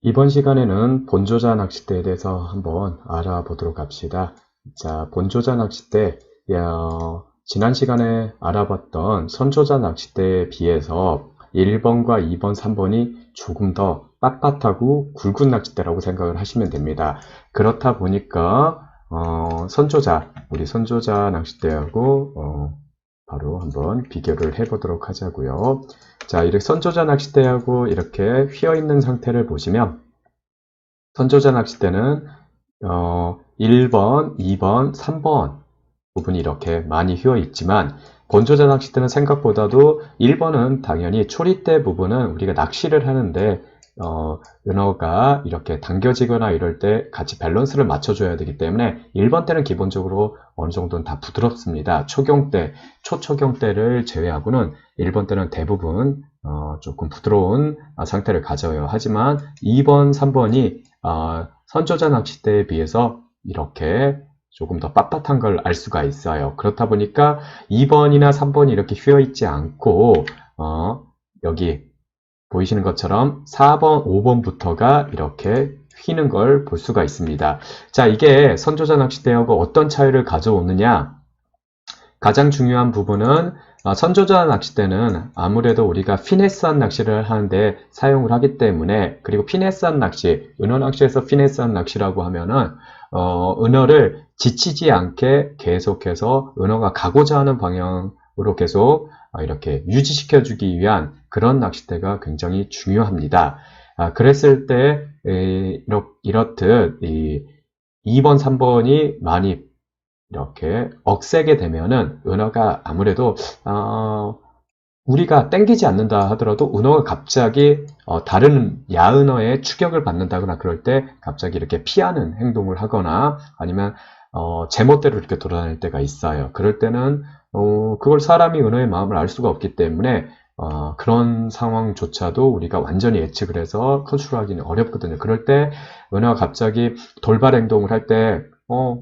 이번 시간에는 본조자 낚싯대에 대해서 한번 알아보도록 합시다. 자, 본조자 낚싯대, 지난 시간에 알아봤던 선조자 낚싯대에 비해서 1번과 2번, 3번이 조금 더 빳빳하고 굵은 낚싯대라고 생각을 하시면 됩니다. 그렇다 보니까 우리 선조자 낚싯대하고 바로 한번 비교를 해보도록 하자고요. 자, 이렇게 선조자 낚싯대하고 이렇게 휘어 있는 상태를 보시면 선조자 낚싯대는 1번, 2번, 3번 부분이 이렇게 많이 휘어 있지만 본조자 낚싯대는 생각보다도 1번은 당연히 초리대 부분은 우리가 낚시를 하는데 은어가 이렇게 당겨지거나 이럴 때 같이 밸런스를 맞춰줘야 되기 때문에 1번 때는 기본적으로 어느 정도는 다 부드럽습니다. 초경대, 초초경대를 제외하고는 1번 때는 대부분 조금 부드러운 상태를 가져요. 하지만 2번, 3번이 선조자 낚싯대에 비해서 이렇게 조금 더 빳빳한 걸 알 수가 있어요. 그렇다 보니까 2번이나 3번이 이렇게 휘어 있지 않고 여기 보이시는 것처럼 4번, 5번부터가 이렇게 휘는 걸 볼 수가 있습니다. 자, 이게 선조자 낚싯대하고 어떤 차이를 가져오느냐? 가장 중요한 부분은 선조자 낚싯대는 아무래도 우리가 피네스한 낚시를 하는데 사용을 하기 때문에, 그리고 피네스한 낚시, 은어 낚시에서 피네스한 낚시라고 하면은 은어를 지치지 않게 계속해서 은어가 가고자 하는 방향으로 계속 이렇게 유지시켜주기 위한 그런 낚싯대가 굉장히 중요합니다. 그랬을 때 이렇듯 2번, 3번이 많이 이렇게 억세게 되면은 은어가 아무래도 우리가 땡기지 않는다 하더라도 은어가 갑자기 다른 야은어의 추격을 받는다거나 그럴 때 갑자기 이렇게 피하는 행동을 하거나 아니면 제멋대로 이렇게 돌아다닐 때가 있어요. 그럴 때는 그걸 사람이 은어의 마음을 알 수가 없기 때문에 그런 상황조차도 우리가 완전히 예측을 해서 컨트롤하기는 어렵거든요. 그럴 때 은어가 갑자기 돌발 행동을 할 때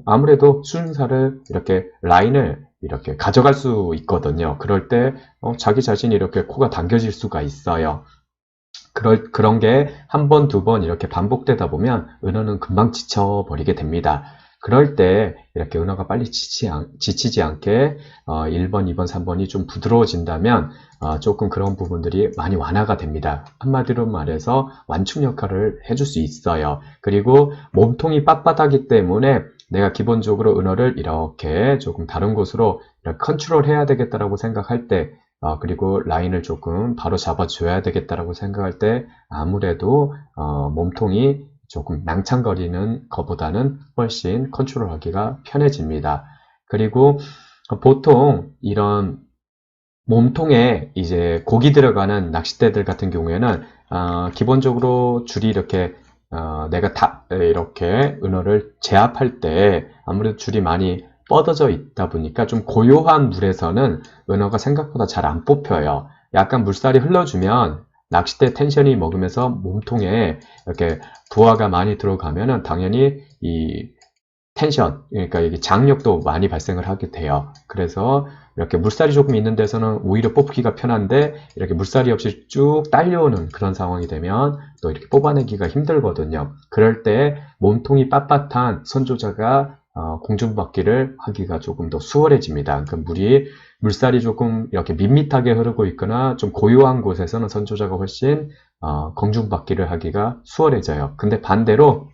아무래도 수중사를 이렇게 라인을 이렇게 가져갈 수 있거든요. 그럴 때 자기 자신이 이렇게 코가 당겨질 수가 있어요. 그런 게 한 번, 두 번 이렇게 반복되다 보면 은어는 금방 지쳐버리게 됩니다. 그럴 때 이렇게 은어가 빨리 지치지 않게 1번, 2번, 3번이 좀 부드러워진다면 조금 그런 부분들이 많이 완화가 됩니다. 한마디로 말해서 완충 역할을 해줄 수 있어요. 그리고 몸통이 빳빳하기 때문에 내가 기본적으로 은어를 이렇게 조금 다른 곳으로 이렇게 컨트롤 해야 되겠다라고 생각할 때 그리고 라인을 조금 바로 잡아줘야 되겠다라고 생각할 때 아무래도 몸통이 조금 낭창거리는 것보다는 훨씬 컨트롤하기가 편해집니다. 그리고 보통 이런 몸통에 이제 고기 들어가는 낚싯대들 같은 경우에는 기본적으로 줄이 이렇게 내가 이렇게 은어를 제압할 때 아무래도 줄이 많이 뻗어져 있다 보니까 좀 고요한 물에서는 은어가 생각보다 잘 안 뽑혀요. 약간 물살이 흘러주면 낚싯대 텐션이 먹으면서 몸통에 이렇게 부하가 많이 들어가면은 당연히 이 텐션, 그러니까 이게 장력도 많이 발생을 하게 돼요. 그래서 이렇게 물살이 조금 있는 데서는 오히려 뽑기가 편한데 이렇게 물살이 없이 쭉 딸려오는 그런 상황이 되면 또 이렇게 뽑아내기가 힘들거든요. 그럴 때 몸통이 빳빳한 선조자가 공중받기를 하기가 조금 더 수월해집니다. 그러니까 물살이 조금 이렇게 밋밋하게 흐르고 있거나 좀 고요한 곳에서는 선조자가 훨씬 공중받기를 하기가 수월해져요. 근데 반대로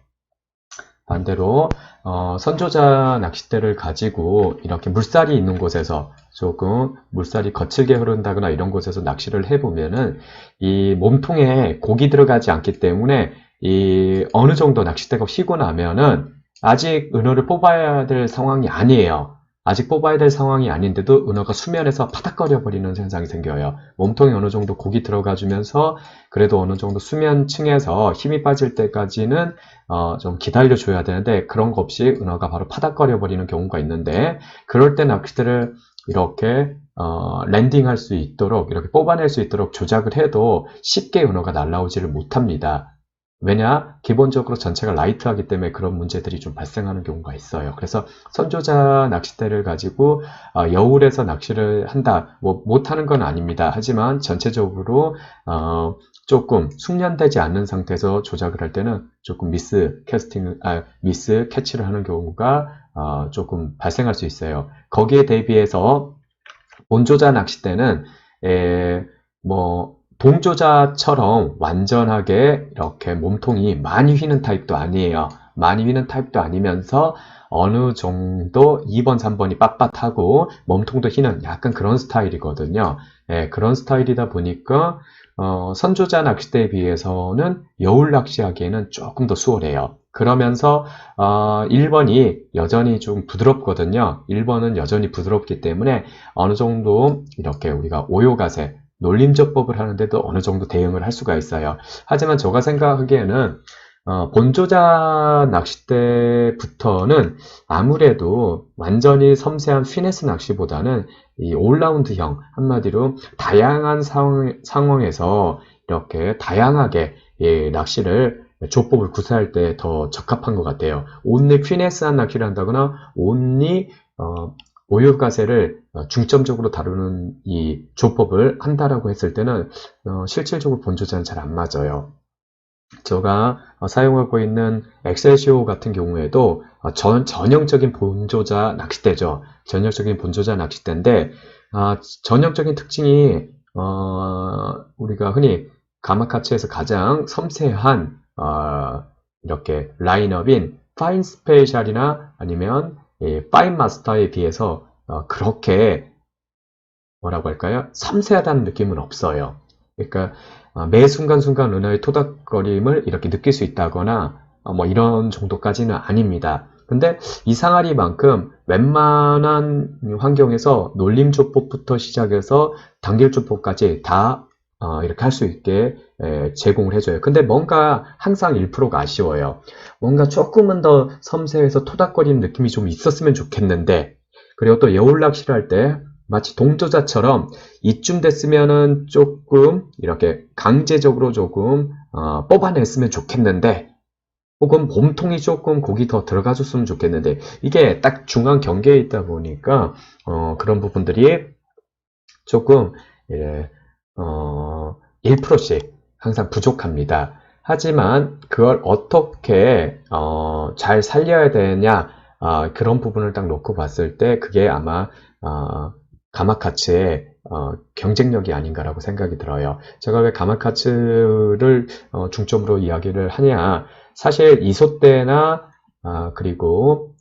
선조자 낚싯대를 가지고 이렇게 물살이 있는 곳에서 조금 물살이 거칠게 흐른다거나 이런 곳에서 낚시를 해보면은 이 몸통에 고기 들어가지 않기 때문에 이 어느 정도 낚싯대가 휘고 나면은 아직 은어를 뽑아야 될 상황이 아니에요. 아직 뽑아야 될 상황이 아닌데도 은어가 수면에서 파닥거려 버리는 현상이 생겨요. 몸통에 어느 정도 고기 들어가 주면서 그래도 어느 정도 수면층에서 힘이 빠질 때까지는 좀 기다려줘야 되는데 그런 거 없이 은어가 바로 파닥거려 버리는 경우가 있는데 그럴 때 낚싯대를 이렇게 랜딩할 수 있도록 이렇게 뽑아낼 수 있도록 조작을 해도 쉽게 은어가 날아오지를 못합니다. 왜냐? 기본적으로 전체가 라이트하기 때문에 그런 문제들이 좀 발생하는 경우가 있어요. 그래서 선조자 낚싯대를 가지고 여울에서 낚시를 한다. 뭐 못하는 건 아닙니다. 하지만 전체적으로 조금 숙련되지 않는 상태에서 조작을 할 때는 조금 미스 캐치를 하는 경우가 조금 발생할 수 있어요. 거기에 대비해서 본조자 낚싯대는 뭐 동조자처럼 완전하게 이렇게 몸통이 많이 휘는 타입도 아니에요. 많이 휘는 타입도 아니면서 어느 정도 2번, 3번이 빳빳하고 몸통도 휘는 약간 그런 스타일이거든요. 그런 스타일이다 보니까 선조자 낚싯대에 비해서는 여울 낚시하기에는 조금 더 수월해요. 그러면서 1번이 여전히 좀 부드럽거든요. 1번은 여전히 부드럽기 때문에 어느 정도 이렇게 우리가 오요가세, 놀림조법을 하는데도 어느 정도 대응을 할 수가 있어요. 하지만 제가 생각하기에는 본조자 낚싯대부터는 아무래도 완전히 섬세한 피네스 낚시보다는 이 올라운드형, 한마디로 다양한 상황에서 이렇게 다양하게 낚시를 조법을 구사할 때 더 적합한 것 같아요. 온리 피네스한 낚시를 한다거나 온리 오유가세를 중점적으로 다루는 이 조법을 한다라고 했을 때는 실질적으로 본조자는 잘 안 맞아요. 제가 사용하고 있는 엑셀시오 같은 경우에도 전형적인 본조자 낚싯대죠. 전형적인 본조자 낚싯대인데 전형적인 특징이 우리가 흔히 가마카츠에서 가장 섬세한 이렇게 라인업인 파인 스페셜이나 아니면 파인 마스터에 비해서 그렇게 뭐라고 할까요? 섬세하다는 느낌은 없어요. 그러니까 매 순간순간 은하의 토닥거림을 이렇게 느낄 수 있다거나 뭐 이런 정도까지는 아닙니다. 근데 이상하리만큼 웬만한 환경에서 놀림조법부터 시작해서 단결조법까지 다 이렇게 할 수 있게 제공을 해줘요. 근데 뭔가 항상 1%가 아쉬워요. 뭔가 조금은 더 섬세해서 토닥거리는 느낌이 좀 있었으면 좋겠는데, 그리고 또 여울 낚시를 할 때 마치 동조자처럼 이쯤 됐으면은 조금 이렇게 강제적으로 조금 뽑아냈으면 좋겠는데, 혹은 몸통이 조금 고기 더 들어가줬으면 좋겠는데, 이게 딱 중간 경계에 있다 보니까 그런 부분들이 조금 1%씩 항상 부족합니다. 하지만 그걸 어떻게 잘 살려야 되냐, 그런 부분을 딱 놓고 봤을 때 그게 아마 가마카츠의 경쟁력이 아닌가라고 생각이 들어요. 제가 왜 가마카츠를 중점으로 이야기를 하냐, 사실 이소떼나 그리고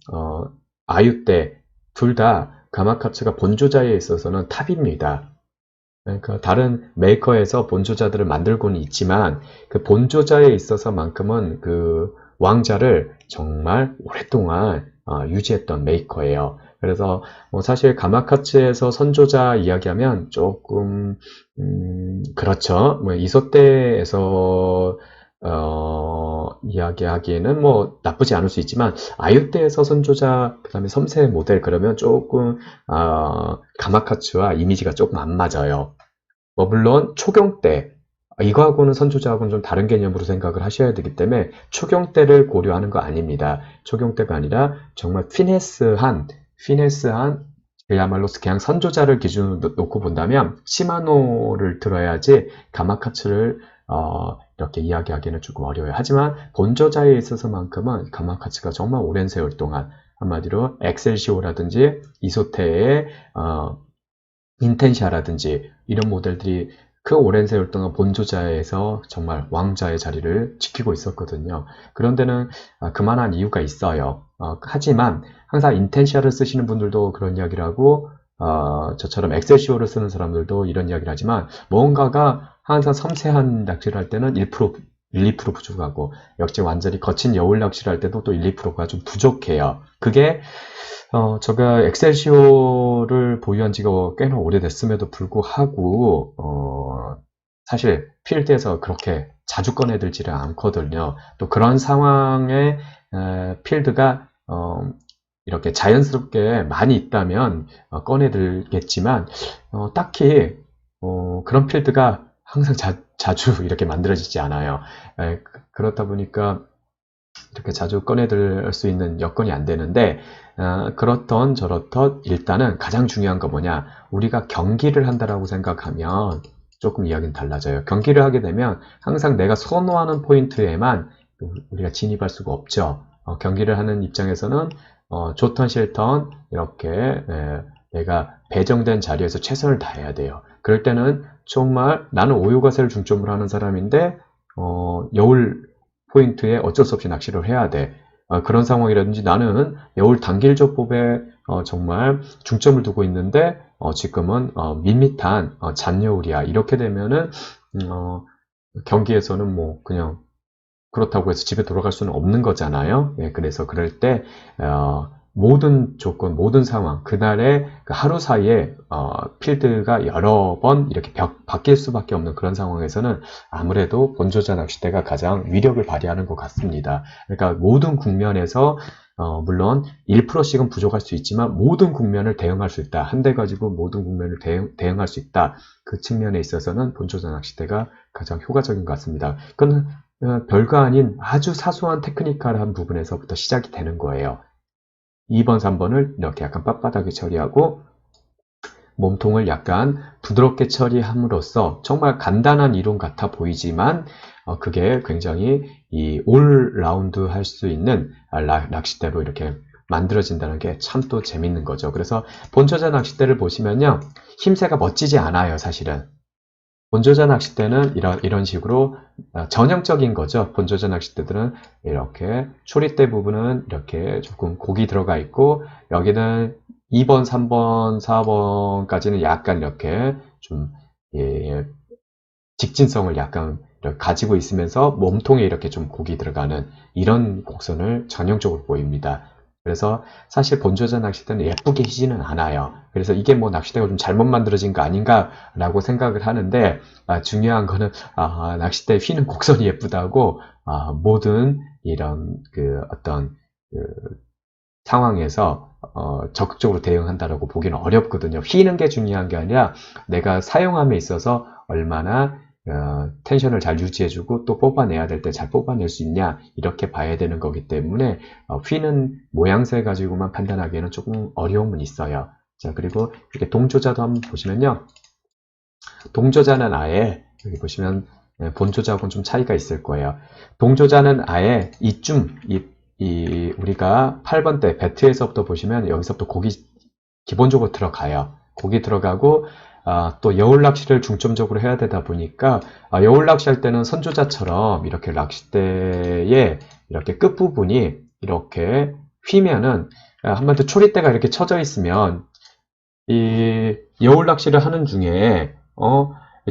아유떼 둘 다 가마카츠가 본조자에 있어서는 탑입니다. 그러니까 다른 메이커에서 본조자들을 만들고는 있지만 그 본조자에 있어서만큼은 그 왕자를 정말 오랫동안 유지했던 메이커예요. 그래서 뭐 사실 가마카츠에서 선조자 이야기하면 조금 그렇죠. 뭐 이소떼에서 이야기하기에는 뭐 나쁘지 않을 수 있지만 아유떼에서 선조자 그다음에 섬세 모델 그러면 조금 가마카츠와 이미지가 조금 안 맞아요. 뭐 물론 초경 때 이거하고는 선조자하고는 좀 다른 개념으로 생각을 하셔야 되기 때문에 초경 때를 고려하는 거 아닙니다. 초경 때가 아니라 정말 피네스한 그야말로 그냥 선조자를 기준으로 놓고 본다면 시마노를 들어야지 가마카츠를 이렇게 이야기하기는 조금 어려워요. 하지만 본조자에 있어서만큼은 가마카츠가 정말 오랜 세월 동안 한마디로 엑셀시오라든지 이소테의 인텐샤라든지 이런 모델들이 그 오랜 세월 동안 본조자에서 정말 왕자의 자리를 지키고 있었거든요. 그런 데는 그만한 이유가 있어요. 하지만 항상 인텐샤를 쓰시는 분들도 그런 이야기를 하고 저처럼 엑셀시오를 쓰는 사람들도 이런 이야기를 하지만 뭔가가 항상 섬세한 낚시를 할 때는 1%, 1, 2% 부족하고 역시 완전히 거친 여울 낚시를 할 때도 또 1, 2%가 좀 부족해요. 그게 제가 엑셀시오를 보유한 지가 꽤나 오래됐음에도 불구하고 사실 필드에서 그렇게 자주 꺼내들지를 않거든요. 또 그런 상황에 필드가 이렇게 자연스럽게 많이 있다면 꺼내들겠지만 딱히 그런 필드가 항상 자주 이렇게 만들어지지 않아요. 그렇다 보니까 이렇게 자주 꺼내들 수 있는 여건이 안 되는데, 그렇던 저렇던 일단은 가장 중요한 거 뭐냐, 우리가 경기를 한다라고 생각하면 조금 이야기는 달라져요. 경기를 하게 되면 항상 내가 선호하는 포인트에만 우리가 진입할 수가 없죠. 경기를 하는 입장에서는 좋던 싫던 이렇게 내가 배정된 자리에서 최선을 다해야 돼요. 그럴 때는 정말 나는 오유가세를 중점으로 하는 사람인데 여울 포인트에 어쩔 수 없이 낚시를 해야 돼. 그런 상황이라든지 나는 여울 단길조법에 정말 중점을 두고 있는데 지금은 밋밋한 잔여울이야. 이렇게 되면은 경기에서는 뭐 그냥 그렇다고 해서 집에 돌아갈 수는 없는 거잖아요. 그래서 그럴 때 모든 조건, 모든 상황, 그날의 그 하루 사이에 필드가 여러 번 이렇게 바뀔 수밖에 없는 그런 상황에서는 아무래도 본조자 낚싯대가 가장 위력을 발휘하는 것 같습니다. 그러니까 모든 국면에서 물론 1%씩은 부족할 수 있지만 모든 국면을 대응할 수 있다. 한 대 가지고 모든 국면을 대응할 수 있다. 그 측면에 있어서는 본조자 낚싯대가 가장 효과적인 것 같습니다. 그건 별거 아닌 아주 사소한 테크니컬한 부분에서부터 시작이 되는 거예요. 2번, 3번을 이렇게 약간 빳빳하게 처리하고 몸통을 약간 부드럽게 처리함으로써 정말 간단한 이론 같아 보이지만 그게 굉장히 이 올라운드 할 수 있는 낚싯대로 이렇게 만들어진다는 게 참 또 재밌는 거죠. 그래서 본조자 낚싯대를 보시면요. 힘새가 멋지지 않아요, 사실은. 본조자 낚싯대는 이런 식으로 전형적인 거죠. 본조자 낚싯대들은 이렇게 초리대 부분은 이렇게 조금 곡이 들어가 있고 여기는 2번, 3번, 4번까지는 약간 이렇게 좀 직진성을 약간 가지고 있으면서 몸통에 이렇게 좀 곡이 들어가는 이런 곡선을 전형적으로 보입니다. 그래서 사실 본조자 낚싯대는 예쁘게 휘지는 않아요. 그래서 이게 뭐 낚싯대가 좀 잘못 만들어진 거 아닌가 라고 생각을 하는데 중요한 거는 낚싯대 휘는 곡선이 예쁘다고 모든 이런 그 어떤 그 상황에서 적극적으로 대응한다라고 보기는 어렵거든요. 휘는 게 중요한 게 아니라 내가 사용함에 있어서 얼마나 텐션을 잘 유지해주고 또 뽑아내야 될 때 잘 뽑아낼 수 있냐 이렇게 봐야 되는 거기 때문에 휘는 모양새 가지고만 판단하기에는 조금 어려움은 있어요. 자, 그리고 이렇게 동조자도 한번 보시면요. 동조자는 아예 여기 보시면 본조자하고는 좀 차이가 있을 거예요. 동조자는 아예 우리가 8번대 배트에서부터 보시면 여기서부터 곡이 기본적으로 들어가요. 곡이 들어가고 또 여울 낚시를 중점적으로 해야 되다 보니까 여울 낚시할 때는 선조자처럼 이렇게 낚싯대의 이렇게 끝부분이 이렇게 휘면은 한마디로 초리대가 이렇게 쳐져 있으면 이 여울 낚시를 하는 중에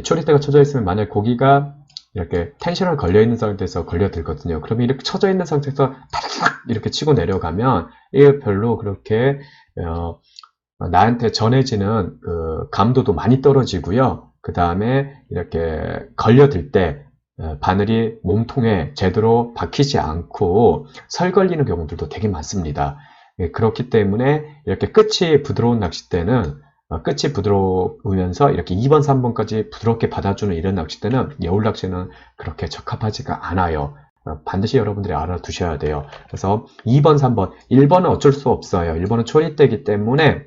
초리대가 쳐져 있으면 만약 고기가 이렇게 텐션을 걸려 있는 상태에서 걸려들거든요. 그러면 이렇게 쳐져 있는 상태에서 타닥 이렇게 치고 내려가면 이게 별로 그렇게 나한테 전해지는 그 감도도 많이 떨어지고요. 그 다음에 이렇게 걸려들 때 바늘이 몸통에 제대로 박히지 않고 설 걸리는 경우들도 되게 많습니다. 그렇기 때문에 이렇게 끝이 부드러운 낚싯대는 끝이 부드러우면서 이렇게 2번, 3번까지 부드럽게 받아주는 이런 낚싯대는 여울 낚시는 그렇게 적합하지가 않아요. 반드시 여러분들이 알아두셔야 돼요. 그래서 2번, 3번, 1번은 어쩔 수 없어요. 1번은 초리대이기 때문에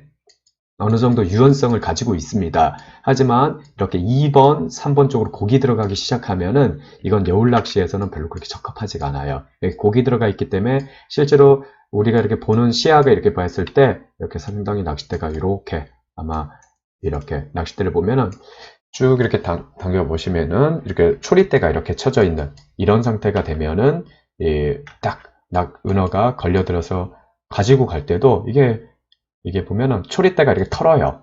어느 정도 유연성을 가지고 있습니다. 하지만 이렇게 2번, 3번 쪽으로 곡이 들어가기 시작하면은 이건 여울 낚시에서는 별로 그렇게 적합하지가 않아요. 곡이 들어가 있기 때문에 실제로 우리가 이렇게 보는 시야가 이렇게 봤을 때 이렇게 상당히 낚싯대가 이렇게 아마 이렇게 낚싯대를 보면은 쭉 이렇게 당겨 보시면은 이렇게 초리대가 이렇게 쳐져 있는 이런 상태가 되면은 딱 은어가 걸려들어서 가지고 갈 때도 이게 보면은 초리대가 이렇게 털어요.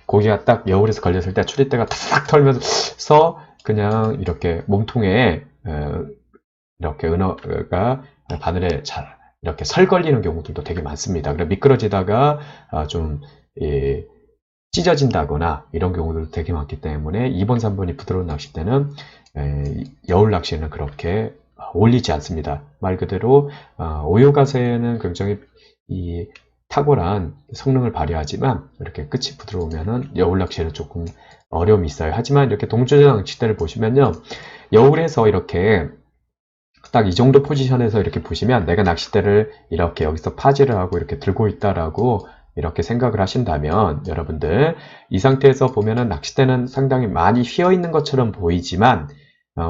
고기가 딱 여울에서 걸렸을 때 초리대가 탁 털면서 그냥 이렇게 몸통에 이렇게 은어가 바늘에 잘 이렇게 설 걸리는 경우들도 되게 많습니다. 그래 미끄러지다가 좀 찢어진다거나 이런 경우들도 되게 많기 때문에 2번, 3번이 부드러운 낚싯대는 여울 낚시에는 그렇게 어울리지 않습니다. 말 그대로 오요가세는 굉장히 탁월한 성능을 발휘하지만 이렇게 끝이 부드러우면은 여울 낚시에는 조금 어려움이 있어요. 하지만 이렇게 동조자 낚싯대를 보시면요, 여울에서 이렇게 딱 이 정도 포지션에서 이렇게 보시면 내가 낚싯대를 이렇게 여기서 파지를 하고 이렇게 들고 있다라고 이렇게 생각을 하신다면, 여러분들 이 상태에서 보면은 낚싯대는 상당히 많이 휘어 있는 것처럼 보이지만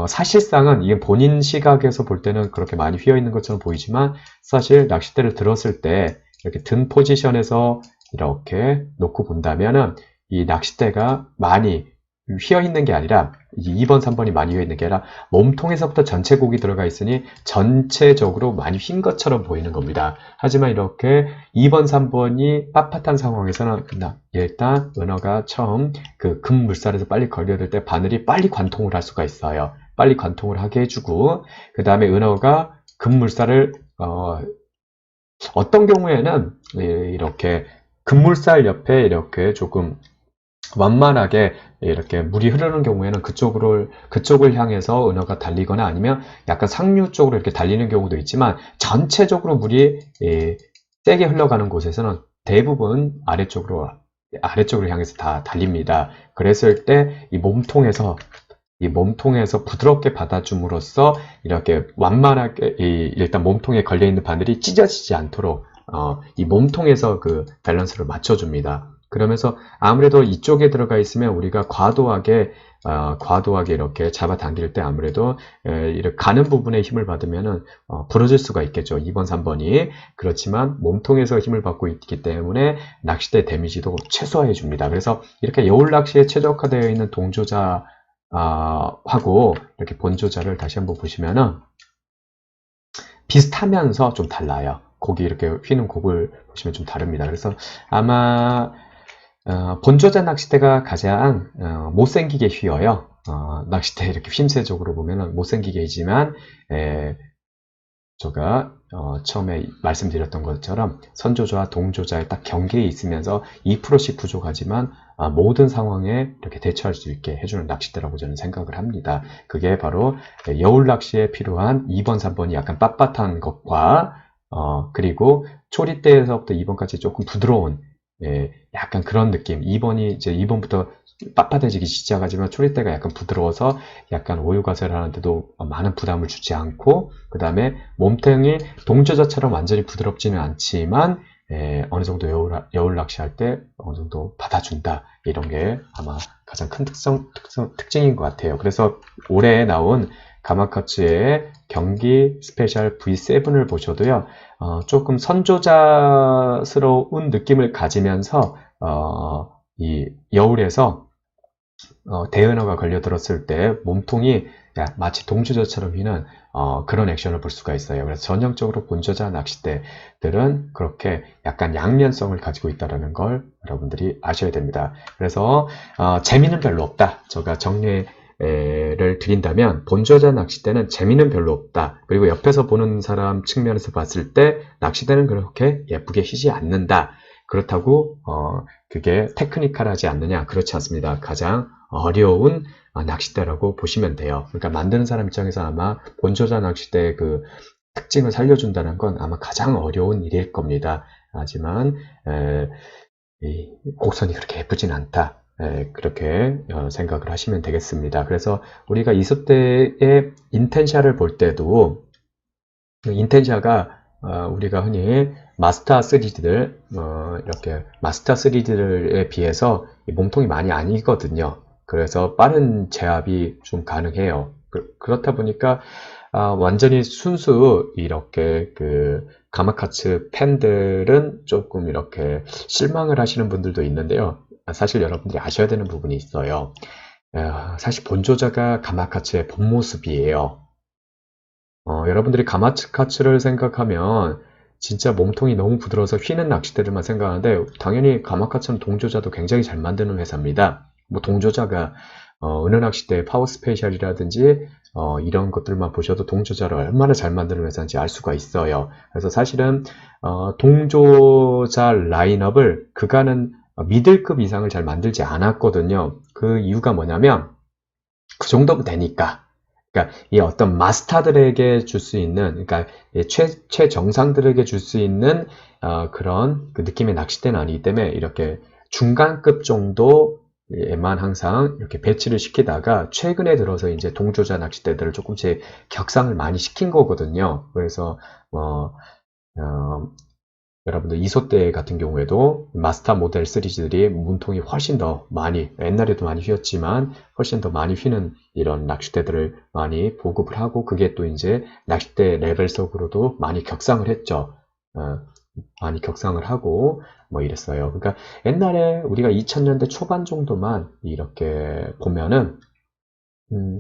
사실상은 이게 본인 시각에서 볼 때는 그렇게 많이 휘어 있는 것처럼 보이지만, 사실 낚싯대를 들었을 때 이렇게 든 포지션에서 이렇게 놓고 본다면은 이 낚싯대가 많이 휘어 있는 게 아니라, 2번, 3번이 많이 휘어 있는 게 아니라 몸통에서부터 전체 곡이 들어가 있으니 전체적으로 많이 휜 것처럼 보이는 겁니다. 하지만 이렇게 2번, 3번이 빳빳한 상황에서는 일단 은어가 처음 그 금물살에서 빨리 걸려들 때 바늘이 빨리 관통을 할 수가 있어요. 빨리 관통을 하게 해주고, 그 다음에 은어가 금물살을 어떤 경우에는 이렇게 금물살 옆에 이렇게 조금 완만하게 이렇게 물이 흐르는 경우에는 그쪽을 향해서 은어가 달리거나 아니면 약간 상류 쪽으로 이렇게 달리는 경우도 있지만, 전체적으로 물이 세게 흘러가는 곳에서는 대부분 아래쪽으로 향해서 다 달립니다. 그랬을 때 이 몸통에서 부드럽게 받아줌으로써 이렇게 완만하게 일단 몸통에 걸려있는 바늘이 찢어지지 않도록 이 몸통에서 그 밸런스를 맞춰줍니다. 그러면서 아무래도 이쪽에 들어가 있으면 우리가 과도하게 이렇게 잡아당길 때 아무래도 이렇게 가는 부분에 힘을 받으면은 부러질 수가 있겠죠. 2번, 3번이. 그렇지만 몸통에서 힘을 받고 있기 때문에 낚싯대 데미지도 최소화해 줍니다. 그래서 이렇게 여울 낚시에 최적화되어 있는 동조자 하고 이렇게 본조자를 다시 한번 보시면은 비슷하면서 좀 달라요. 곡이 이렇게 휘는 곡을 보시면 좀 다릅니다. 그래서 아마 본조자 낚싯대가 가장 못생기게 휘어요. 낚싯대 이렇게 휘임새적으로 보면은 못생기게 휘지만, 제가 처음에 말씀드렸던 것처럼 선조자와 동조자의 딱 경계에 있으면서 2%씩 부족하지만 모든 상황에 이렇게 대처할 수 있게 해주는 낚싯대라고 저는 생각을 합니다. 그게 바로 여울 낚시에 필요한 2번, 3번이 약간 빳빳한 것과 그리고 초리대에서부터 2번까지 조금 부드러운 약간 그런 느낌. 2번이 이제 2번부터 빳빳해지기 시작하지만 초리대가 약간 부드러워서 약간 오유가세를 하는데도 많은 부담을 주지 않고, 그 다음에 몸통이 동조자처럼 완전히 부드럽지는 않지만 어느 정도 여울 낚시할 때 어느 정도 받아준다. 이런 게 아마 가장 큰 특징인 것 같아요. 그래서 올해 나온 가마카츠의 경기 스페셜 V7을 보셔도요, 조금 선조자스러운 느낌을 가지면서 이 여울에서 대은어가 걸려들었을 때 몸통이 마치 동조자처럼 휘는 그런 액션을 볼 수가 있어요. 그래서 전형적으로 본조자 낚싯대들은 그렇게 약간 양면성을 가지고 있다는 걸 여러분들이 아셔야 됩니다. 그래서 재미는 별로 없다. 제가 정리를 드린다면, 본조자 낚싯대는 재미는 별로 없다. 그리고 옆에서 보는 사람 측면에서 봤을 때 낚싯대는 그렇게 예쁘게 휘지 않는다. 그렇다고 그게 테크니컬하지 않느냐? 그렇지 않습니다. 가장 어려운 낚싯대라고 보시면 돼요. 그러니까 만드는 사람 입장에서 아마 본조자 낚싯대의 그 특징을 살려준다는 건 아마 가장 어려운 일일 겁니다. 하지만 곡선이 그렇게 예쁘진 않다. 그렇게 생각을 하시면 되겠습니다. 그래서 우리가 이섭대의 인텐샤를 볼 때도, 인텐샤가 우리가 흔히 마스터 3D들, 이렇게 마스터 3D들에 비해서 몸통이 많이 아니거든요. 그래서 빠른 제압이 좀 가능해요. 그렇다 보니까 완전히 순수 이렇게 그 가마카츠 팬들은 조금 이렇게 실망을 하시는 분들도 있는데요. 사실 여러분들이 아셔야 되는 부분이 있어요. 사실 본조자가 가마카츠의 본 모습이에요. 여러분들이 가마카츠를 생각하면 진짜 몸통이 너무 부드러워서 휘는 낚싯대들만 생각하는데, 당연히 가마카츠는 동조자도 굉장히 잘 만드는 회사입니다. 뭐 동조자가 은어 낚싯대 파워 스페셜이라든지 이런 것들만 보셔도 동조자를 얼마나 잘 만드는 회사인지 알 수가 있어요. 그래서 사실은 동조자 라인업을 그간은 미들급 이상을 잘 만들지 않았거든요. 그 이유가 뭐냐면 그 정도면 되니까. 그러니까 이 어떤 마스터들에게 줄 수 있는, 그러니까 최정상들에게 줄 수 있는 그런 그 느낌의 낚싯대는 아니기 때문에 이렇게 중간급 정도에만 항상 이렇게 배치를 시키다가 최근에 들어서 이제 동조자 낚싯대들을 조금씩 격상을 많이 시킨 거거든요. 그래서 여러분들 이소대 같은 경우에도 마스터 모델 시리즈들이 문통이 훨씬 더 많이, 옛날에도 많이 휘었지만 훨씬 더 많이 휘는 이런 낚싯대들을 많이 보급을 하고, 그게 또 이제 낚싯대 레벨석으로도 많이 격상을 했죠. 많이 격상을 하고 뭐 이랬어요. 그러니까 옛날에 우리가 2000년대 초반 정도만 이렇게 보면은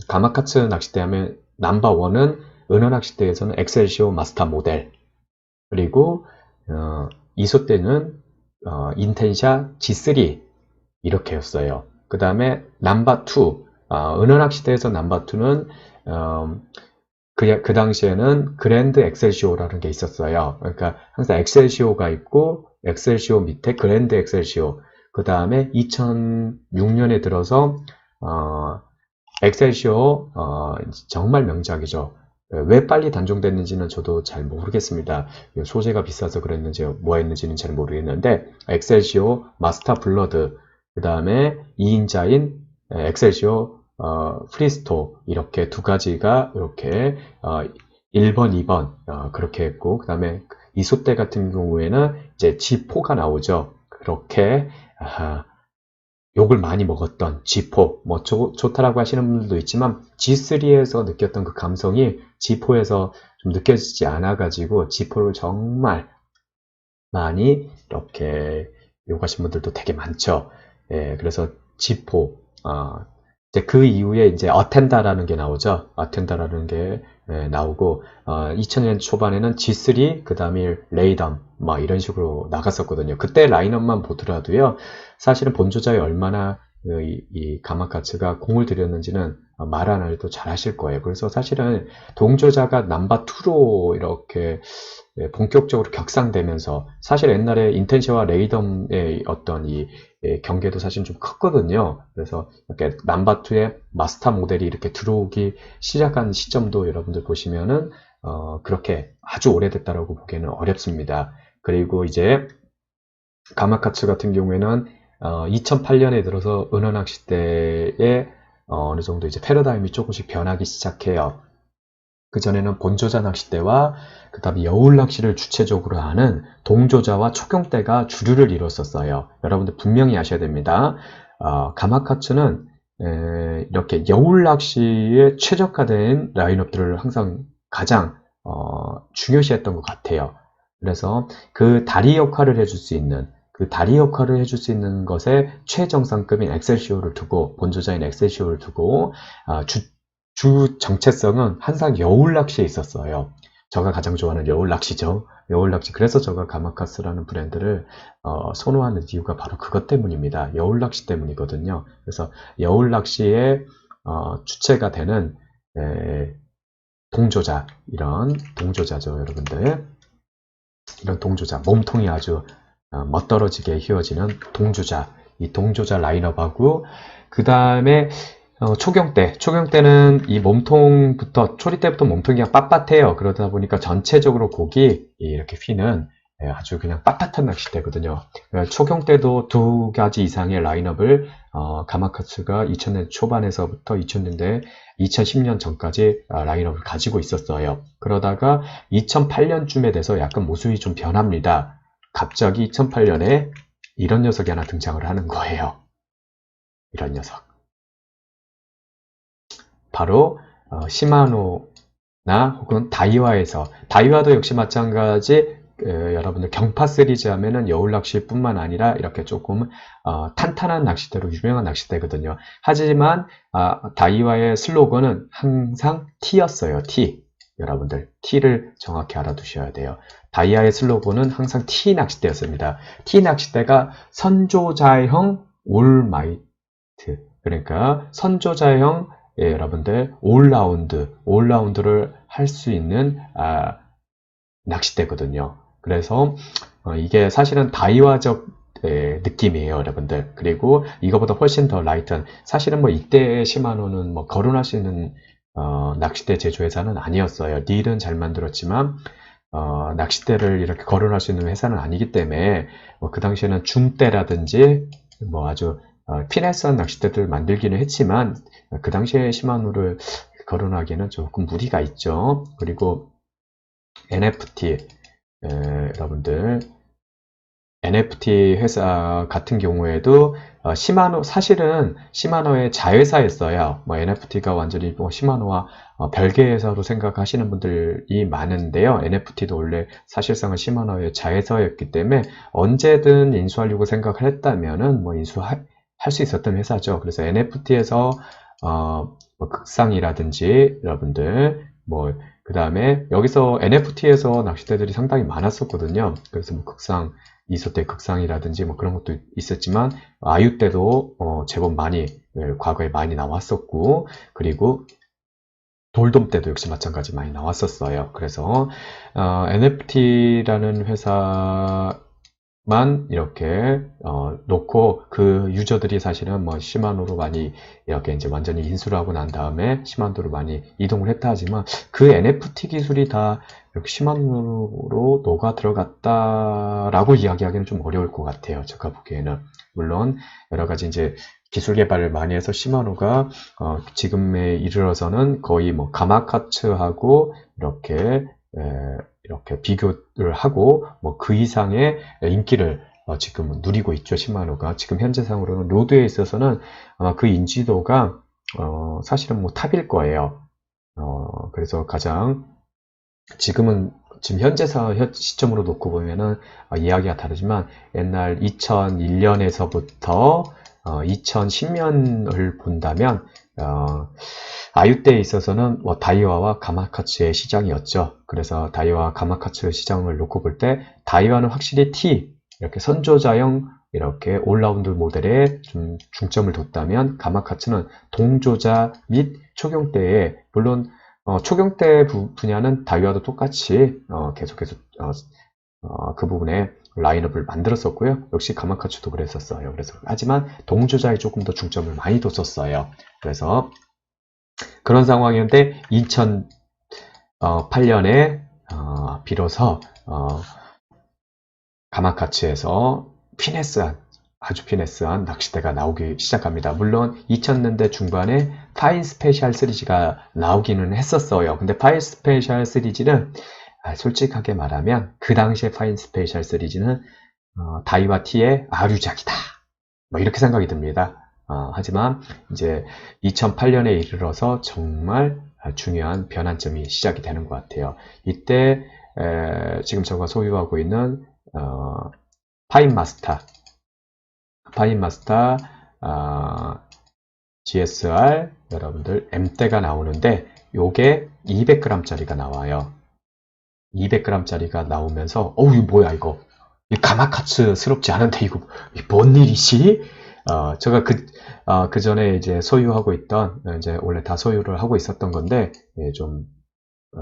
가마카츠 낚싯대 하면 넘버1은 은어 낚싯대에서는 엑셀시오 마스터 모델, 그리고 이소 때는 인텐샤 G3 이렇게였어요. 그 다음에 넘버2, 은어낚시대에서 넘버2는 그 당시에는 그랜드 엑셀시오라는 게 있었어요. 그러니까 항상 엑셀시오가 있고 엑셀시오 밑에 그랜드 엑셀시오, 그 다음에 2006년에 들어서 엑셀시오 정말 명작이죠. 왜 빨리 단종됐는지는 저도 잘 모르겠습니다. 소재가 비싸서 그랬는지 뭐 했는지는 잘 모르겠는데, 엑셀시오 마스터 블러드, 그 다음에 2인자인 엑셀시오 프리스토, 이렇게 두 가지가 이렇게 1번, 2번 그렇게 했고, 그 다음에 이소대 같은 경우에는 이제 G4가 나오죠. 그렇게 욕을 많이 먹었던 G4, 뭐 좋다라고 하시는 분들도 있지만 G3에서 느꼈던 그 감성이 G4에서 좀 느껴지지 않아가지고 G4를 정말 많이 이렇게 욕하신 분들도 되게 많죠. 예, 그래서 G4, 이제 그 이후에 이제 어텐다라는 게 나오죠. 어텐다라는 게 나오고 2000년 초반에는 G3, 그 다음에 레이덤 뭐 이런 식으로 나갔었거든요. 그때 라인업만 보더라도요, 사실은 본조자에 얼마나 이 가마카츠가 공을 들였는지는 말 안 해도 잘 하실 거예요. 그래서 사실은 동조자가 넘버2로 이렇게 본격적으로 격상되면서, 사실 옛날에 인텐시와 레이덤의 어떤 이 경계도 사실 좀 컸거든요. 그래서 이렇게 넘버2의 마스터 모델이 이렇게 들어오기 시작한 시점도 여러분들 보시면은 그렇게 아주 오래됐다라고 보기에는 어렵습니다. 그리고 이제 가마카츠 같은 경우에는 2008년에 들어서 은어낚싯대의 어느 정도 이제 패러다임이 조금씩 변하기 시작해요. 그전에는 본조자 낚싯대와 그 다음에 여울 낚시를 주체적으로 하는 동조자와 초경대가 주류를 이뤘었어요. 여러분들 분명히 아셔야 됩니다. 가마카츠는 이렇게 여울 낚시에 최적화된 라인업들을 항상 가장 중요시했던 것 같아요. 그래서 그 다리 역할을 해줄 수 있는, 것에 최정상급인 엑셀시오를 두고, 본조자인 엑셀시오를 두고 주 정체성은 항상 여울 낚시에 있었어요. 제가 가장 좋아하는 여울 낚시죠. 여울 낚시. 그래서 제가 가마카스라는 브랜드를 선호하는 이유가 바로 그것 때문입니다. 여울 낚시 때문이거든요. 그래서 여울 낚시의 주체가 되는 동조자, 이런 동조자죠, 여러분들. 이런 동조자, 몸통이 아주 멋들어지게 휘어지는 동조자, 이 동조자 라인업하고, 그 다음에 초경대는 이 몸통부터, 초리대부터 몸통이 그냥 빳빳해요. 그러다 보니까 전체적으로 곡이 이렇게 휘는 아주 그냥 빳빳한 낚싯대거든요. 초경대도 두 가지 이상의 라인업을 가마카츠가 2000년 초반에서부터 2010년 전까지 라인업을 가지고 있었어요. 그러다가 2008년쯤에 돼서 약간 모습이 좀 변합니다. 갑자기 2008년에 이런 녀석이 하나 등장을 하는 거예요. 이런 녀석. 바로 시마노나 혹은 다이와에서, 다이와도 역시 마찬가지, 여러분들 경파 시리즈 하면은 여울낚시뿐만 아니라 이렇게 조금 탄탄한 낚싯대로 유명한 낚싯대거든요. 하지만 다이와의 슬로건은 항상 T였어요. T. 여러분들 T를 정확히 알아두셔야 돼요. 다이와의 슬로건은 항상 T 낚싯대였습니다. T 낚싯대가 선조자형 올마이트, 그러니까 선조자형, 여러분들 올라운드를 할 수 있는 낚싯대거든요. 그래서 이게 사실은 다이와적 느낌이에요, 여러분들. 그리고 이거보다 훨씬 더 라이트한, 사실은 뭐 이때 시마노는 뭐 거론할 수 있는 낚싯대 제조회사는 아니었어요. 릴은 잘 만들었지만 낚싯대를 이렇게 거론할 수 있는 회사는 아니기 때문에 그 당시에는 줌대라든지 뭐 아주 피네스한 낚싯대들 만들기는 했지만 그 당시에 시마노를 거론하기에는 조금 무리가 있죠. 그리고 NFT 여러분들 NFT 회사 같은 경우에도 시마노 사실은 시마노의 자회사였어요. 뭐 NFT가 완전히 뭐 시마노와 별개 회사로 생각하시는 분들이 많은데요. NFT도 원래 사실상은 시마노의 자회사였기 때문에 언제든 인수하려고 생각을 했다면은 뭐 인수할 수 있었던 회사죠. 그래서 NFT에서 뭐 극상이라든지 여러분들 뭐 그 다음에 여기서 NFT에서 낚싯대들이 상당히 많았었거든요. 그래서 뭐 극상 이소때 극상이라든지 뭐 그런 것도 있었지만 아유 때도 제법 많이 과거에 많이 나왔었고 그리고 돌돔 때도 역시 마찬가지 많이 나왔었어요. 그래서 NFT라는 회사만 이렇게 놓고 그 유저들이 사실은 뭐 시마노로 많이 이렇게 이제 완전히 인수를 하고 난 다음에 시마노로 많이 이동을 했다 하지만 그 NFT 기술이 다 이렇게 시마노로 녹아 들어갔다라고 이야기하기는 좀 어려울 것 같아요. 제가 보기에는. 물론 여러 가지 이제 기술 개발을 많이 해서 시마노가 지금에 이르러서는 거의 뭐 가마카츠하고 이렇게 비교를 하고 뭐 그 이상의 인기를 지금 누리고 있죠. 시마노가 지금 현재상으로는 로드에 있어서는 아마 그 인지도가 사실은 뭐 탑일 거예요. 그래서 가장 지금 현재 시점으로 놓고 보면은 이야기가 다르지만 옛날 2001년에서부터 2010년을 본다면 아유 때에 있어서는 다이와와 가마카츠의 시장이었죠. 그래서 다이와 가마카츠 시장을 놓고 볼 때 다이와는 확실히 T 이렇게 선조자형 이렇게 올라운드 모델에 좀 중점을 뒀다면 가마카츠는 동조자 및 초경대에 물론 초경대 분야는 다이와도 똑같이 계속해서 그 부분에 라인업을 만들었었고요. 역시 가마카츠도 그랬었어요. 그래서 하지만 동조자에 조금 더 중점을 많이 뒀었어요. 그래서 그런 상황이었는데 2008년에 비로소 가마카츠에서 아주 피네스한 낚싯대가 나오기 시작합니다. 물론 2000년대 중반에 파인 스페셜 시리즈가 나오기는 했었어요. 근데 파인 스페셜 시리즈는 솔직하게 말하면 그 당시에 파인 스페셜 시리즈는 다이와 T의 아류작이다. 뭐 이렇게 생각이 듭니다. 하지만 이제 2008년에 이르러서 정말 중요한 변환점이 시작이 되는 것 같아요. 이때 지금 제가 소유하고 있는 파인마스터 GSR 여러분들 M대가 나오는데 요게 200g짜리가 나와요. 200g짜리가 나오면서 이거 뭐야 이거 가마카츠스럽지 않은데 이거 뭔 일이지? 제가 그 전에 이제 소유하고 있던 이제 원래 다 소유를 하고 있었던 건데 좀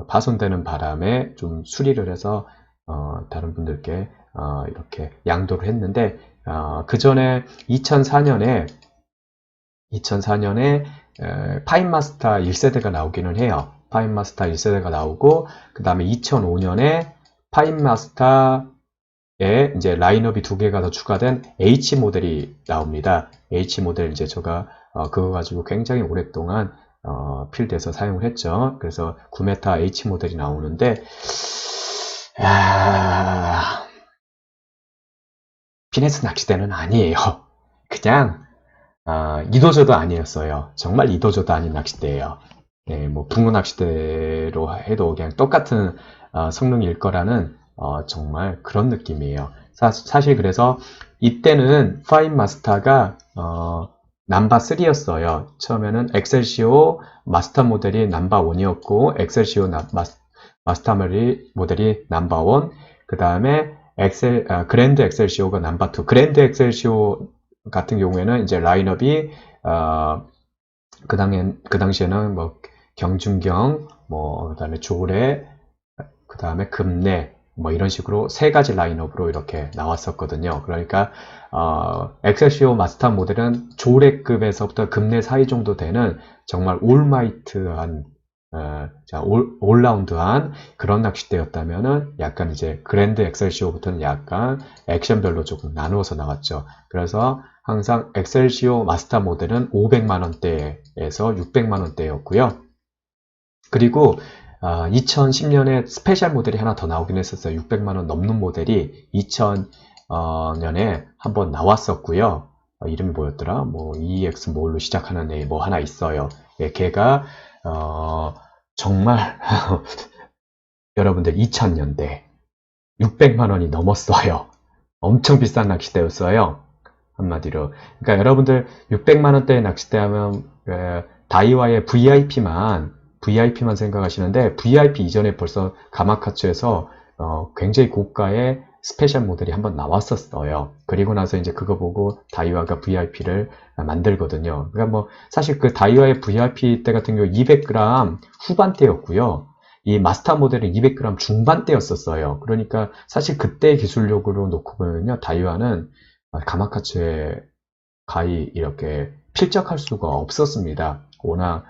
파손되는 바람에 좀 수리를 해서 다른 분들께 이렇게 양도를 했는데 그 전에 2004년에 파인마스터 1세대가 나오기는 해요. 파인마스터 1세대가 나오고 그 다음에 2005년에 파인마스터에 이제 라인업이 두 개가 더 추가된 H 모델이 나옵니다. H 모델 이제 제가 그거 가지고 굉장히 오랫동안 필드에서 사용을 했죠. 그래서 9m H 모델이 나오는데 피네스 낚싯대는 아니에요. 그냥 이도저도 아니었어요. 정말 이도저도 아닌 낚싯대예요. 네, 뭐 붕어 낚싯대로 해도 그냥 똑같은 성능일 거라는 정말 그런 느낌이에요. 사실 그래서 이때는 파인마스터가 넘버 3였어요. 처음에는 엑셀시오 마스터 모델이 넘버 1이었고 엑셀시오 마스터 모델이 넘버 1, 그 다음에 그랜드 엑셀시오가 넘버 2. 그랜드 엑셀시오 같은 경우에는 이제 라인업이 그 당시에는 뭐 경준경, 뭐 그다음에 조례, 그다음에 금내 뭐 이런 식으로 세 가지 라인업으로 이렇게 나왔었거든요. 그러니까 엑셀시오 마스터 모델은 조례급에서부터 금내 사이 정도 되는 정말 올마이트한 자, 올라운드한 그런 낚싯대였다면은 약간 이제 그랜드 엑셀시오부터는 약간 액션별로 조금 나누어서 나왔죠. 그래서 항상 엑셀시오 마스터 모델은 500만 원대에서 600만 원대였고요. 그리고 2010년에 스페셜 모델이 하나 더 나오긴 했었어요. 600만 원 넘는 모델이 2000년에 한번 나왔었고요. 이름이 뭐였더라? 뭐 EX 뭘로 시작하는 애 뭐 하나 있어요. 예, 걔가 정말 여러분들 2000년대 600만 원이 넘었어요. 엄청 비싼 낚싯대였어요. 한마디로. 그러니까 여러분들 600만 원대의 낚싯대 하면 다이와의 VIP만 생각하시는데 VIP 이전에 벌써 가마카츠에서 굉장히 고가의 스페셜 모델이 한번 나왔었어요. 그리고 나서 이제 그거 보고 다이와가 VIP를 만들거든요. 그러니까 뭐 사실 그 다이와의 VIP 때 같은 경우 200g 후반대였고요. 이 마스터 모델은 200g 중반대였었어요. 그러니까 사실 그때 기술력으로 놓고 보면요, 다이와는 가마카츠에 가히 이렇게 필적할 수가 없었습니다. 워낙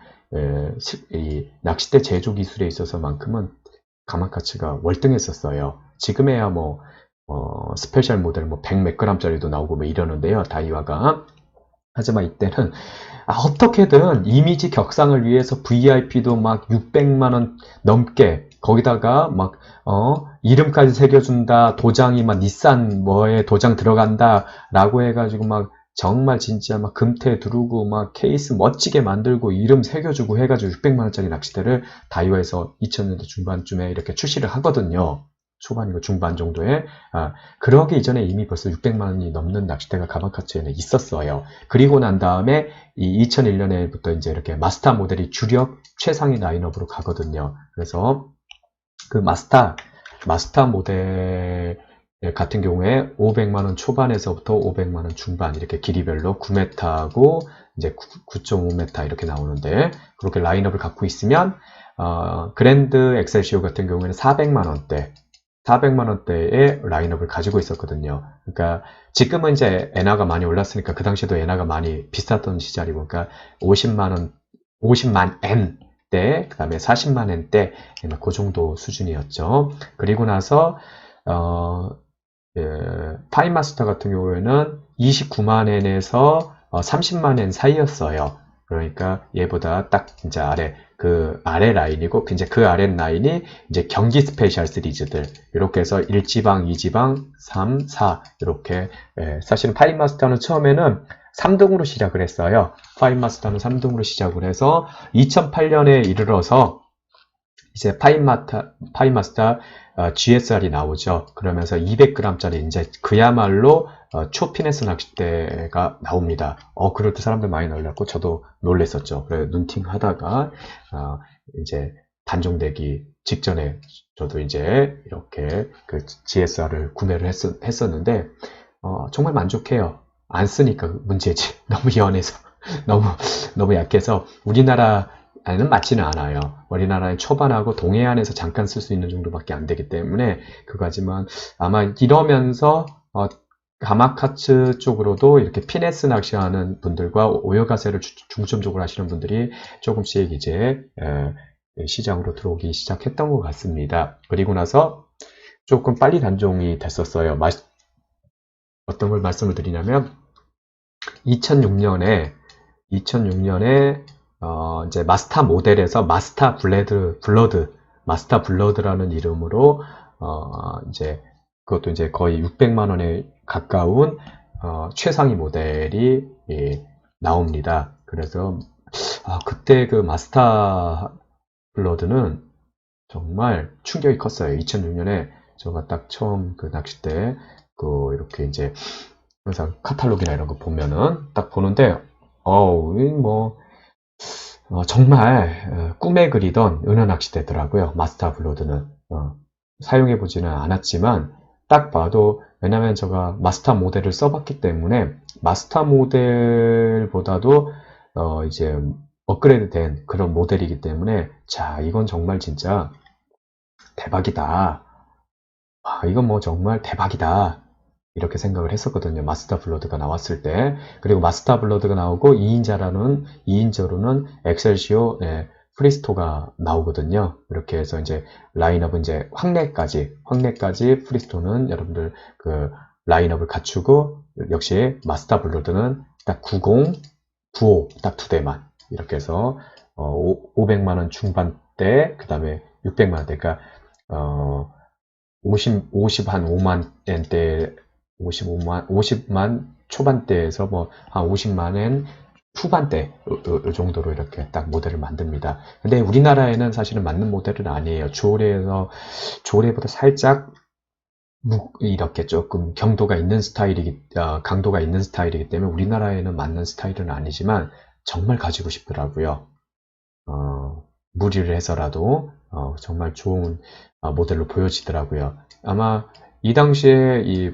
이 낚싯대 제조 기술에 있어서만큼은 가마카츠가 월등했었어요. 지금에야 뭐 스페셜 모델 뭐 100 몇 g짜리도 나오고 뭐 이러는데요, 다이와가. 하지만 이때는 어떻게든 이미지 격상을 위해서 VIP도 막 600만 원 넘게 거기다가 막 이름까지 새겨준다, 도장이 막 닛산 뭐에 도장 들어간다 라고 해가지고 막 정말 진짜 막 금태 두르고 막 케이스 멋지게 만들고 이름 새겨주고 해가지고 600만 원짜리 낚싯대를 다이와에서 2000년대 중반쯤에 이렇게 출시를 하거든요. 초반이고 중반 정도에. 그러기 이전에 이미 벌써 600만 원이 넘는 낚싯대가 가마카츠에는 있었어요. 그리고 난 다음에 이 2001년에부터 이제 이렇게 마스터 모델이 주력 최상위 라인업으로 가거든요. 그래서 그 마스터 모델 같은 경우에 500만 원 초반에서부터 500만 원 중반 이렇게 길이별로 9m하고 이제 9.5m 이렇게 나오는데, 그렇게 라인업을 갖고 있으면 그랜드 엑셀시오 같은 경우에는 400만 원대의 라인업을 가지고 있었거든요. 그러니까 지금은 이제 엔화가 많이 올랐으니까 그 당시에도 엔화가 많이 비쌌던 시절이고, 그러니까 50만 엔대, 그 다음에 40만 엔대, 그 정도 수준이었죠. 그리고 나서 파인마스터 같은 경우에는 29만 엔에서 30만 엔 사이였어요. 그러니까 얘보다 딱 이제 아래 라인이고, 이제 그 아래 라인이 이제 경기 스페셜 시리즈들, 이렇게 해서 1지방, 2지방, 3, 4 이렇게. 사실은 파인마스터는 처음에는 3등으로 시작을 했어요. 파인마스터는 3등으로 시작을 해서 2008년에 이르러서 이제 파인마스터 GSR이 나오죠. 그러면서 200g짜리 이제 그야말로 초피네스 낚싯대가 나옵니다. 그럴 때 사람들 많이 놀랐고 저도 놀랬었죠. 그래 눈팅 하다가 이제 단종되기 직전에 저도 이제 이렇게 그 GSR을 구매를 했었는데 정말 만족해요. 안 쓰니까 문제지. 너무 연해서 너무 약해서 우리나라에는 맞지는 않아요. 우리나라의 초반하고 동해안에서 잠깐 쓸 수 있는 정도밖에 안 되기 때문에 그거지만, 아마 이러면서 가마카츠 쪽으로도 이렇게 피네스 낚시하는 분들과 오요가세를 중점적으로 하시는 분들이 조금씩 이제 시장으로 들어오기 시작했던 것 같습니다. 그리고 나서 조금 빨리 단종이 됐었어요. 어떤 걸 말씀을 드리냐면 2006년에 이제 마스터 모델에서 마스터 블러드라는 이름으로 이제 그것도 이제 거의 600만 원에 가까운 최상위 모델이 나옵니다. 그래서 그때 그 마스터 블러드는 정말 충격이 컸어요. 2006년에 제가 딱 처음 그 낚싯대 이렇게 이제 항상 카탈로그나 이런 거 보면은 딱 보는데 정말 꿈에 그리던 은하 낚싯대더라고요. 마스터 블러드는 사용해 보지는 않았지만 딱 봐도, 왜냐면 제가 마스터 모델을 써봤기 때문에 마스터 모델보다도 이제 업그레이드 된 그런 모델이기 때문에, 자, 이건 정말 진짜 대박이다. 이건 뭐 정말 대박이다. 이렇게 생각을 했었거든요. 마스터 블러드가 나왔을 때. 그리고 마스터 블러드가 나오고 2인자로는 엑셀시오 프리스토가 나오거든요. 이렇게 해서 이제 라인업은 이제 황래까지 프리스토는 여러분들 그 라인업을 갖추고 역시 마스터 블러드는 딱 90, 95 딱 두 대만 이렇게 해서 500만 원 중반대 그 다음에 600만 원대 그러니까 50 한 5만 엔대 50만 초반대에서 뭐 한 50만 엔 후반대 이 정도로 이렇게 딱 모델을 만듭니다. 근데 우리나라에는 사실은 맞는 모델은 아니에요. 조레보다 살짝 이렇게 조금 강도가 있는 스타일이기 때문에 우리나라에는 맞는 스타일은 아니지만 정말 가지고 싶더라고요. 무리를 해서라도 정말 좋은 모델로 보여지더라고요. 아마 이 당시에 이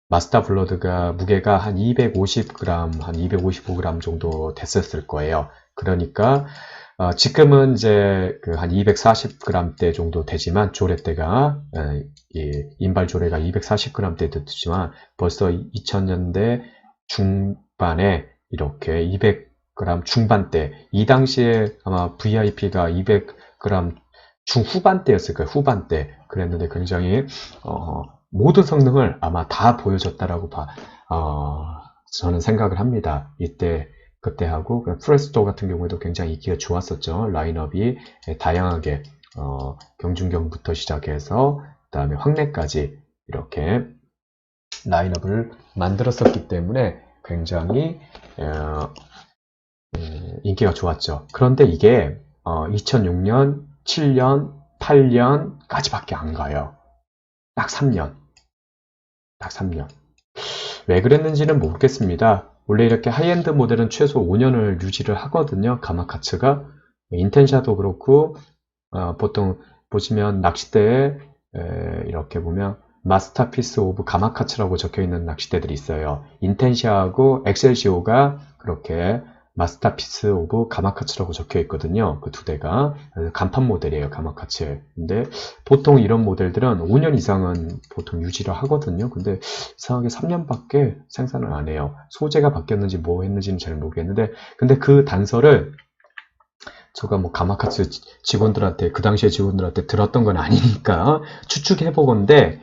마스터 블러드가 무게가 한 250g, 한 255g 정도 됐었을 거예요. 그러니까 지금은 이제 그 한 240g대 정도 되지만 조레대가 인발 조레가 240g대 됐지만 벌써 2000년대 중반에 이렇게 200g 중반대 이 당시에 아마 VIP가 200g 중후반대였을 거예요. 후반대 그랬는데 굉장히 모든 성능을 아마 다 보여줬다라고 저는 생각을 합니다. 그때 하고 프레스토 같은 경우에도 굉장히 인기가 좋았었죠. 라인업이 다양하게 경중경부터 시작해서 그 다음에 황래까지 이렇게 라인업을 만들었었기 때문에 굉장히 인기가 좋았죠. 그런데 이게 2006년, 7년, 8년까지 밖에 안 가요. 딱 3년. 왜 그랬는지는 모르겠습니다. 원래 이렇게 하이엔드 모델은 최소 5년을 유지를 하거든요. 가마카츠가. 인텐샤도 그렇고 보통 보시면 낚싯대에 이렇게 보면 마스터피스 오브 가마카츠라고 적혀있는 낚싯대들이 있어요. 인텐샤하고 엑셀시오가 그렇게 마스터피스 오브 가마카츠라고 적혀 있거든요. 그 두 대가 간판 모델이에요. 가마카츠. 근데 보통 이런 모델들은 5년 이상은 보통 유지를 하거든요. 근데 이상하게 3년밖에 생산을 안 해요. 소재가 바뀌었는지 뭐 했는지는 잘 모르겠는데 근데 그 단서를 제가 뭐 가마카츠 직원들한테 그 당시에 직원들한테 들었던 건 아니니까 추측해 보건데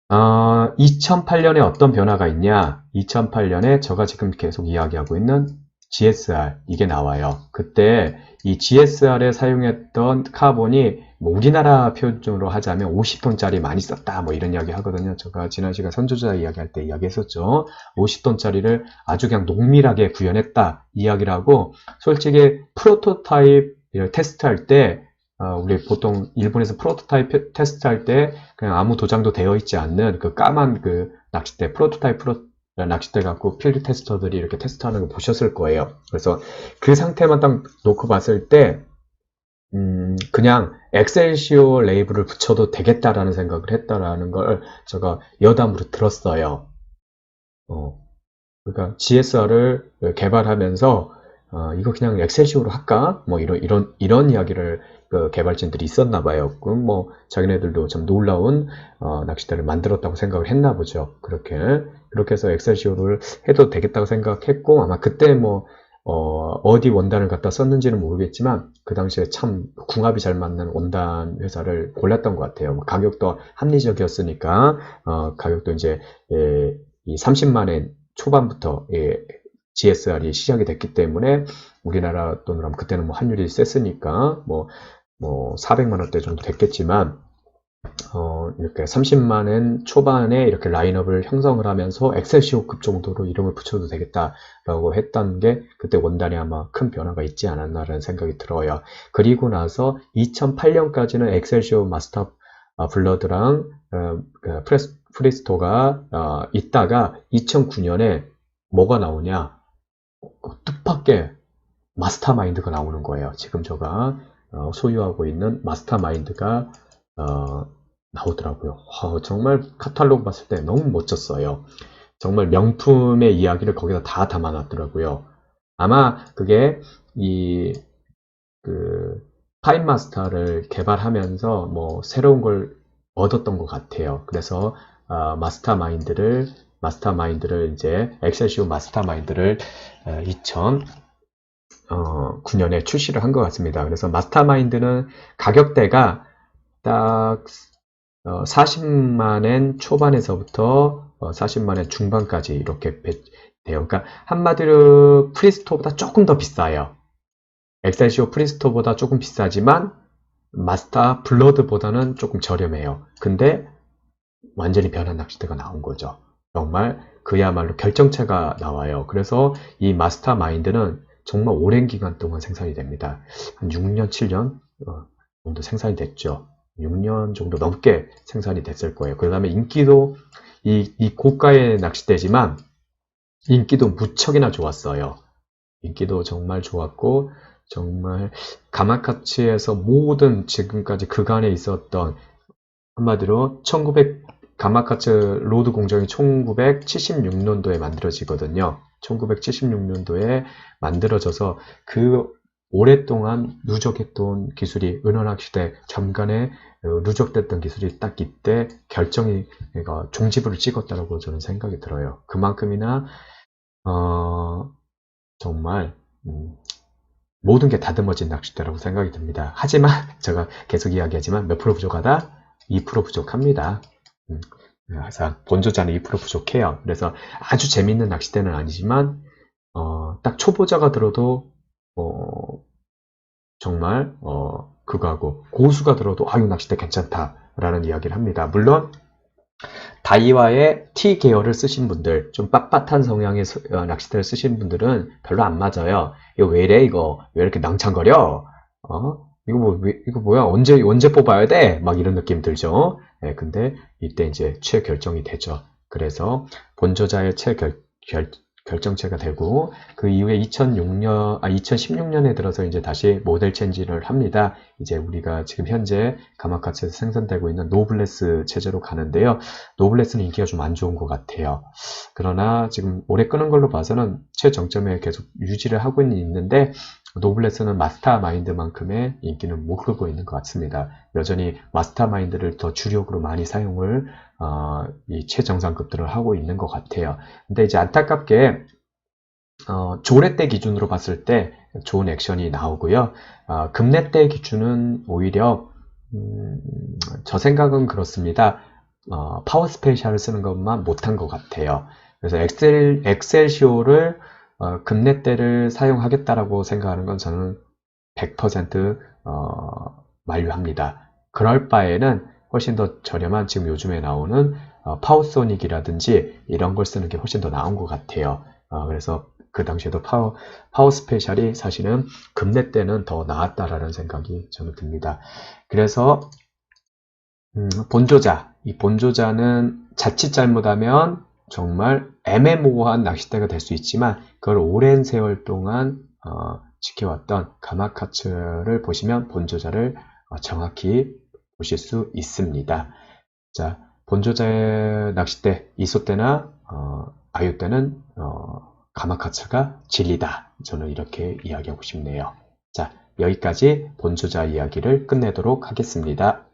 2008년에 어떤 변화가 있냐? 2008년에 제가 지금 계속 이야기하고 있는 GSR 이게 나와요. 그때 이 GSR에 사용했던 카본이 뭐 우리나라 표준으로 하자면 50톤짜리 많이 썼다 뭐 이런 이야기 하거든요. 제가 지난 시간 선조자 이야기할 때 이야기했었죠. 50톤짜리를 아주 그냥 농밀하게 구현했다 이야기를 하고 솔직히 프로토타입 테스트할 때 우리 보통 일본에서 프로토타입 테스트할 때 그냥 아무 도장도 되어 있지 않는 그 까만 그 낚싯대 낚싯대 갖고 필드 테스터들이 이렇게 테스트하는 거 보셨을 거예요. 그래서 그 상태만 딱 놓고 봤을 때 그냥 엑셀시오 레이블을 붙여도 되겠다라는 생각을 했다라는 걸 제가 여담으로 들었어요. 그러니까 GSR을 개발하면서 이거 그냥 엑셀시오로 할까? 뭐 이런 이야기를 그 개발진들이 있었나 봐요. 그럼 뭐 자기네들도 참 놀라운 낚싯대를 만들었다고 생각을 했나 보죠. 그렇게 해서 엑셀시오를 해도 되겠다고 생각했고 아마 그때 뭐 어디 원단을 갖다 썼는지는 모르겠지만 그 당시에 참 궁합이 잘 맞는 원단 회사를 골랐던 것 같아요. 가격도 합리적이었으니까 가격도 이제 이 30만엔 초반부터 GSR이 시작이 됐기 때문에 우리나라 돈으로 하면 그때는 뭐 환율이 셌으니까 뭐 400만 원대 정도 됐겠지만 이렇게 30만엔 초반에 이렇게 라인업을 형성을 하면서 엑셀시오급 정도로 이름을 붙여도 되겠다라고 했던 게 그때 원단에 아마 큰 변화가 있지 않았나라는 생각이 들어요. 그리고 나서 2008년까지는 엑셀시오 마스터 블러드랑 프리스토가 있다가 2009년에 뭐가 나오냐 뜻밖의 마스터마인드가 나오는 거예요. 지금 제가 소유하고 있는 마스터마인드가 나오더라고요. 정말 카탈로그 봤을 때 너무 멋졌어요. 정말 명품의 이야기를 거기다 다 담아놨더라고요. 아마 그게 파인마스터를 개발하면서 뭐 새로운 걸 얻었던 것 같아요. 그래서 마스터마인드를 이제 엑셀시오 마스터마인드를 2009년에 출시를 한 것 같습니다. 그래서 마스터마인드는 가격대가 딱 40만엔 초반에서부터 40만엔 중반까지 이렇게 돼요. 그러니까 한마디로 프리스토보다 조금 더 비싸요. 엑셀시오 프리스토보다 조금 비싸지만 마스터 블러드보다는 조금 저렴해요. 근데 완전히 변한 낚싯대가 나온 거죠. 정말 그야말로 결정체가 나와요. 그래서 이 마스터 마인드는 정말 오랜 기간 동안 생산이 됩니다. 한 6년, 7년 정도 생산이 됐죠. 6년 정도 넘게 생산이 됐을 거예요. 그 다음에 인기도 이 고가의 낚싯대지만 인기도 무척이나 좋았어요. 인기도 정말 좋았고 정말 가마카츠에서 모든 지금까지 그간에 있었던 한마디로 가마카츠 로드 공정이 1976년도에 만들어지거든요. 1976년도에 만들어져서 그 오랫동안 누적했던 기술이 은원학시대 잠깐에 누적됐던 기술이 딱 이때 결정이 그러니까 종지부를 찍었다고 저는 생각이 들어요. 그만큼이나 정말 모든 게 다듬어진 낚싯대라고 생각이 듭니다. 하지만 제가 계속 이야기하지만 몇 프로 부족하다? 2% 부족합니다. 항상 본조자는 2% 부족해요. 그래서 아주 재밌는 낚싯대는 아니지만 딱 초보자가 들어도 정말 그거하고 고수가 들어도 이 낚싯대 괜찮다라는 이야기를 합니다. 물론 다이와의 T 계열을 쓰신 분들, 좀 빳빳한 성향의 낚싯대를 쓰신 분들은 별로 안 맞아요. 이거 왜 이래? 이거 왜 이렇게 낭창거려? 이거 뭐야? 언제 뽑아야 돼? 막 이런 느낌 들죠? 네, 근데 이때 이제 최결정이 되죠. 그래서 본저자의 결정체가 되고 그 이후에 2016년에 들어서 이제 다시 모델 체인지를 합니다. 이제 우리가 지금 현재 가마카츠에서 생산되고 있는 노블레스 체제로 가는데요. 노블레스는 인기가 좀 안 좋은 것 같아요. 그러나 지금 오래 끄는 걸로 봐서는 최정점에 계속 유지를 하고 있는데 노블레스는 마스터마인드만큼의 인기는 못 끌고 있는 것 같습니다. 여전히 마스터마인드를 더 주력으로 많이 사용을 이 최정상급들을 하고 있는 것 같아요. 근데 이제 안타깝게 조례대 기준으로 봤을 때 좋은 액션이 나오고요. 금레대 기준은 오히려 저 생각은 그렇습니다. 파워 스페셜을 쓰는 것만 못한 것 같아요. 그래서 엑셀시오를 금레대를 사용하겠다라고 생각하는 건 저는 100% 만류합니다. 그럴 바에는 훨씬 더 저렴한 지금 요즘에 나오는 파워소닉이라든지 이런 걸 쓰는 게 훨씬 더 나은 것 같아요. 그래서 그 당시에도 파워 스페셜이 사실은 금내 때는 더 나았다라는 생각이 저는 듭니다. 그래서 본조자, 이 본조자는 자칫 잘못하면 정말 애매모호한 낚싯대가 될 수 있지만 그걸 오랜 세월 동안 지켜왔던 가마카츠를 보시면 본조자를 정확히 보실 수 있습니다. 자, 본조자의 낚싯대 이소대나 아유대는 가마카츠가 진리다. 저는 이렇게 이야기하고 싶네요. 자, 여기까지 본조자 이야기를 끝내도록 하겠습니다.